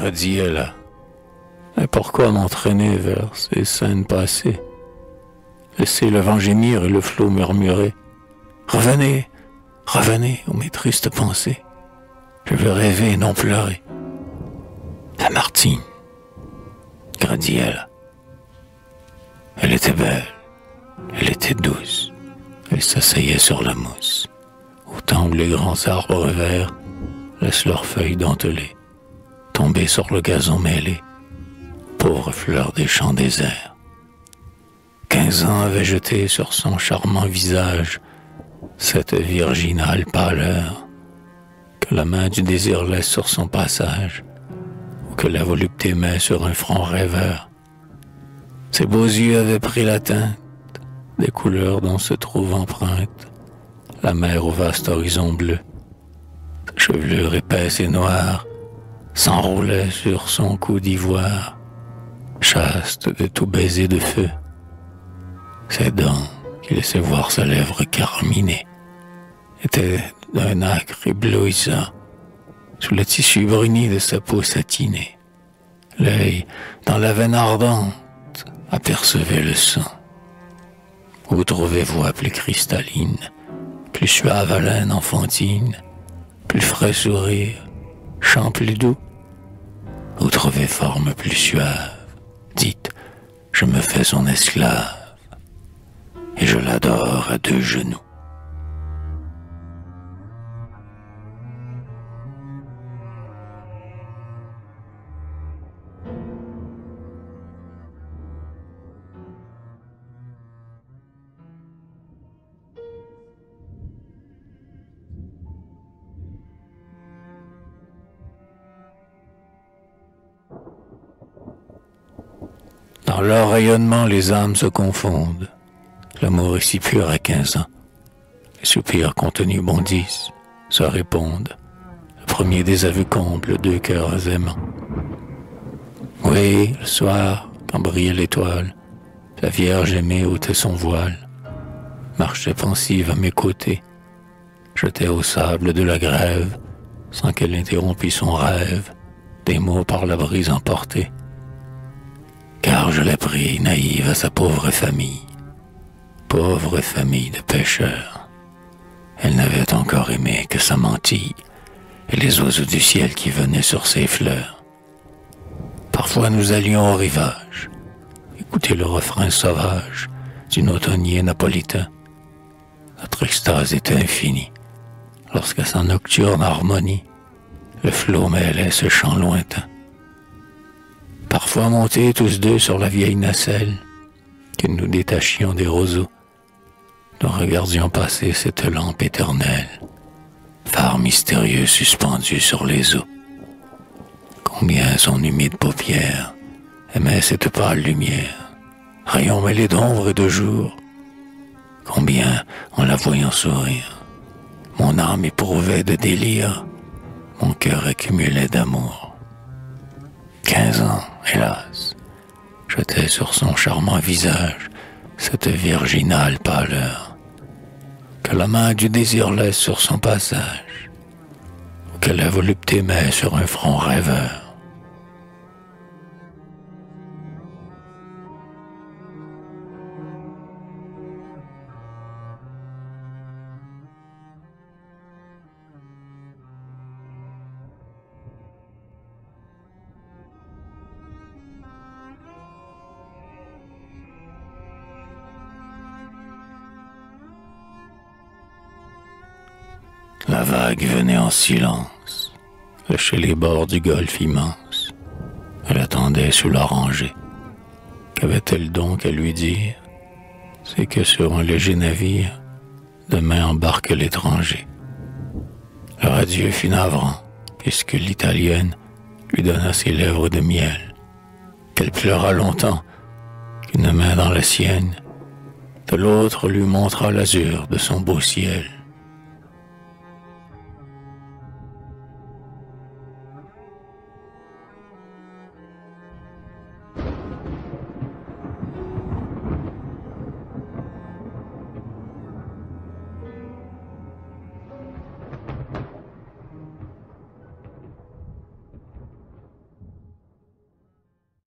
Gradiella. Et pourquoi m'entraîner vers ces scènes passées? Laisser le vent gémir et le flot murmurer. Revenez, revenez aux mes tristes pensées. Je veux rêver et non pleurer. Lamartine, Gradiella. Elle était belle, elle était douce, elle s'asseyait sur la mousse, au temps où les grands arbres verts laissent leurs feuilles dentelées tomber sur le gazon mêlé, pauvre fleur des champs déserts. 15 ans avaient jeté sur son charmant visage cette virginale pâleur que la main du désir laisse sur son passage, ou que la volupté met sur un front rêveur. Ses beaux yeux avaient pris la teinte des couleurs dont se trouve empreinte la mer au vaste horizon bleu. Sa chevelure épaisse et noire s'enroulait sur son cou d'ivoire, chaste de tout baiser de feu. Ses dents, qui laissaient voir sa lèvre carminée, étaient d'un acre éblouissant sous le tissu bruni de sa peau satinée. L'œil, dans la veine ardente, apercevait le sang. Où trouvez-vous plus cristalline, plus suave haleine enfantine, plus frais sourire, chant plus doux? Où trouvez forme plus suave? Dites, je me fais son esclave, et je l'adore à 2 genoux. Dans leur rayonnement, les âmes se confondent. L'amour est si pur à 15 ans. Les soupirs contenus bondissent, se répondent. Le premier des aveux comble 2 cœurs aimants. Oui, le soir, quand brillait l'étoile, la Vierge aimée ôtait son voile, marchait pensive à mes côtés, jetait au sable de la grève, sans qu'elle interrompît son rêve, des mots par la brise emportés. Car je l'ai pris naïve à sa pauvre famille de pêcheurs. Elle n'avait encore aimé que sa mantille et les oiseaux du ciel qui venaient sur ses fleurs. Parfois nous allions au rivage, écouter le refrain sauvage d'un automnier napolitain. Notre extase était infinie, lorsqu'à sa nocturne harmonie, le flot mêlait ce chant lointain. Parfois montés tous 2 sur la vieille nacelle, que nous détachions des roseaux, nous regardions passer cette lampe éternelle, phare mystérieux suspendu sur les eaux. Combien son humide paupière aimait cette pâle lumière, rayon mêlé d'ombre et de jour. Combien, en la voyant sourire, mon âme éprouvait de délire, mon cœur accumulait d'amour. 15 ans, hélas, jetait sur son charmant visage cette virginale pâleur que la main du désir laisse sur son passage, ou que la volupté met sur un front rêveur. La vague venait en silence, chez les bords du golfe immense. Elle attendait sous l'oranger. Qu'avait-elle donc à lui dire? C'est que sur un léger navire, demain embarque l'étranger. Leur adieu fut navrant, puisque l'italienne lui donna ses lèvres de miel, qu'elle pleura longtemps, qu'une main dans la sienne, de l'autre lui montra l'azur de son beau ciel.